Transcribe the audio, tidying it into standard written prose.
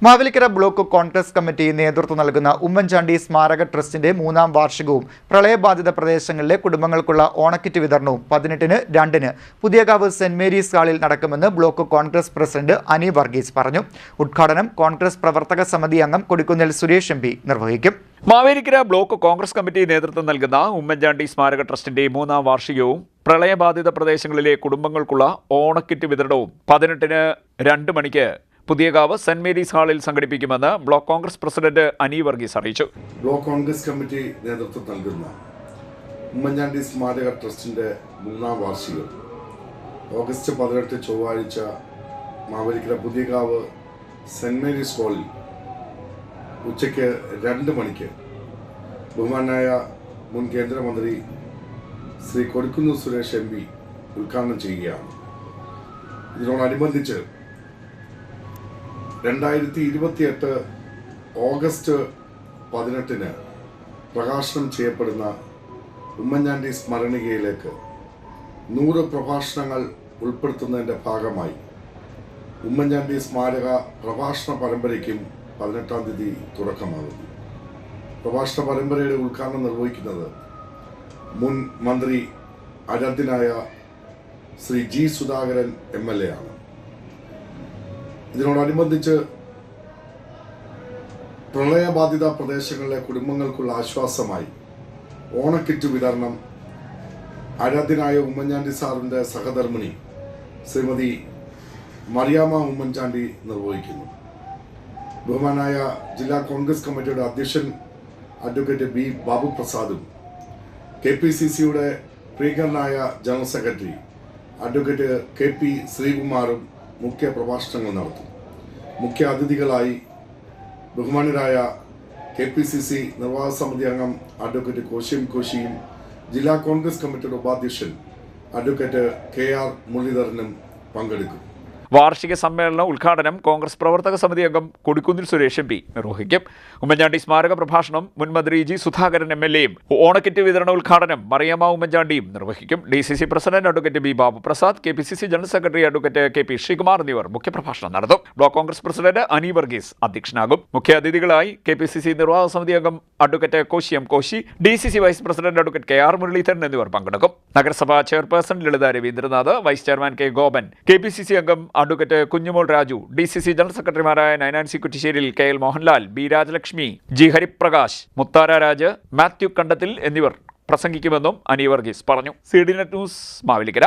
Mavelikkara block Congress committee നേതൃത്വം നൽകുന്ന ഉമ്മൻചാണ്ടി സ്മാരക ട്രസ്റ്റിന്റെ 3ാം വാർഷികവും പ്രളയബാധിത പ്രദേശങ്ങളിലെ കുടുംബങ്ങൾക്കുള്ള ഓണക്കിറ്റ് വിതരണവും 18-ന് 2-ന് പുതിയകാവ് സെന്റ് മേരീസ് ഹാളിൽ നടക്കുമെന്ന് ബ്ലോക്ക് കോൺഗ്രസ് പ്രസിഡന്റ് അനി വർഗീസ് പറഞ്ഞു. ഉദ്ഘാടനം കോൺഗ്രസ് പ്രവർത്തക സമിതി അംഗം കൊടിക്കുന്നിൽ സുരേഷ് എം പി നിർവഹിക്കും. മാവേലിക്കര ബ്ലോക്ക് കോൺഗ്രസ് കമ്മിറ്റി നേതൃത്വം നൽകുന്ന ഉമ്മൻചാണ്ടി സ്മാരക ട്രസ്റ്റിന്റെ 3ാം വാർഷികവും പ്രളയബാധിത പ്രദേശങ്ങളിലെ കുടുംബങ്ങൾക്കുള്ള ഓണക്കിറ്റ് വിതരണവും 18-ന് 2 മണിക്ക് പുതിയകാവ് സെന്റ് മേരീസ് ഹാളിൽ സംഘടിപ്പിക്കുമെന്ന് ബ്ലോക്ക് കോൺഗ്രസ് പ്രസിഡന്റ് അനി വർഗീസ് അറിയിച്ചു. ബ്ലോക്ക് കോൺഗ്രസ് കമ്മിറ്റി നേതൃത്വം നൽകുന്ന ഉമ്മൻചാണ്ടി സ്മാരക ട്രസ്റ്റിന്റെ 3ാം വാർഷികം ഓഗസ്റ്റ് 18 ചൊവ്വാഴ്ച മാവേലിക്കര പുതിയകാവ് സെന്റ് മേരീസ് ഹാളിൽ ഉച്ചയ്ക്ക് 2 മണിക്ക് ബഹുമാനായ മുൻ കേന്ദ്രമന്ത്രി ശ്രീ കൊടിക്കുന്നിൽ സുരേഷ് എം പി ഉദ്ഘാടനം ചെയ്യുകയാണ്. ഇതിനോടനുബന്ധിച്ച് 2028 ഓഗസ്റ്റ് 18-ന് പ്രകാശനം ചെയ്യപ്പെടുന്ന ഉമ്മൻചാണ്ടി സ്മരണികയിലേക്ക് 100 പ്രഭാഷണങ്ങൾ ഉൾപ്പെടുത്തുന്നതിൻ്റെ ഭാഗമായി ഉമ്മൻചാണ്ടി സ്മാരക പ്രഭാഷണ പരമ്പരയ്ക്കും 18-ാം തീയതി തുടക്കമാകുന്നു. പ്രഭാഷണ പരമ്പരയുടെ ഉദ്ഘാടനം നിർവഹിക്കുന്നത് മുൻ മന്ത്രി ആരാധ്യനായ ശ്രീ ജി സുധാകരൻ MLA ആണ്. ഇതിനോടനുബന്ധിച്ച് പ്രളയബാധിത പ്രദേശങ്ങളിലെ കുടുംബങ്ങൾക്കുള്ള ആശ്വാസമായി ഓണക്കിറ്റ് വിതരണം ആരാധ്യനായ ഉമ്മൻചാണ്ടി സാറിൻ്റെ സഹധർമ്മിണി ശ്രീമതി മറിയാമ്മ ഉമ്മൻചാണ്ടി നിർവഹിക്കുന്നു. ബഹുമാനായ ജില്ലാ കോൺഗ്രസ് കമ്മിറ്റിയുടെ അധ്യക്ഷൻ അഡ്വക്കേറ്റ് ബി ബാബു പ്രസാദും KPCCയുടെ പ്രിയങ്കരനായ ജനറൽ സെക്രട്ടറി അഡ്വക്കേറ്റ് KP ശ്രീകുമാറും മുഖ്യ പ്രഭാഷണങ്ങൾ നടത്തും. മുഖ്യ അതിഥികളായി ബഹുമാനരായ KPCC നിർവാഹക സമിതി അംഗം അഡ്വക്കേറ്റ് കോശിയും ജില്ലാ കോൺഗ്രസ് കമ്മിറ്റിയുടെ ഉപാധ്യക്ഷൻ അഡ്വക്കേറ്റ് KR മുരളീധരനും പങ്കെടുക്കും. വാർഷിക സമ്മേളന ഉദ്ഘാടനം കോൺഗ്രസ് പ്രവർത്തക സമിതി അംഗം കൊടിക്കുന്നിൽ സുരേഷ് എം പി നിർവഹിക്കും. ഉമ്മൻചാണ്ടി സ്മാരക പ്രഭാഷണം മുൻ മന്ത്രി ജി സുധാകരൻ MLAയും ഓണക്കിറ്റ് വിതരണ ഉദ്ഘാടനം മറിയാമ്മ ഉമ്മൻചാണ്ടിയും നിർവഹിക്കും. DCC president advocate B Babu Prasad, KPCC general secretary advocate KP Sreekumar എന്നിവർ മുഖ്യപ്രഭാഷണം നടത്തും. ബ്ലോക്ക് കോൺഗ്രസ് പ്രസിഡന്റ് അനി വർഗീസ് അധ്യക്ഷനാകും. മുഖ്യ അതിഥികളായി KPCC നിർവാഹക സമിതി അംഗം advocate Koshy, DCC vice president advocate KR Muraleedharan എന്നിവർ പങ്കെടുക്കും. നഗരസഭാ chairperson Lalitha Ravindranath, vice chairman K Gopan, KPCC അംഗം advocate Kunjumol Raju, DCC general സെക്രട്ടറിമാരായ നൈനാൻസി Kuttisseril KL Mohanlal, B Rajalakshmi, G Hariprakash, മുത്താര Raj, Mathew കണ്ടത്തിൽ എന്നിവർ പ്രസംഗിക്കുമെന്നും അനി വർഗീസ് പറഞ്ഞു. CDNet news Mavelikkara.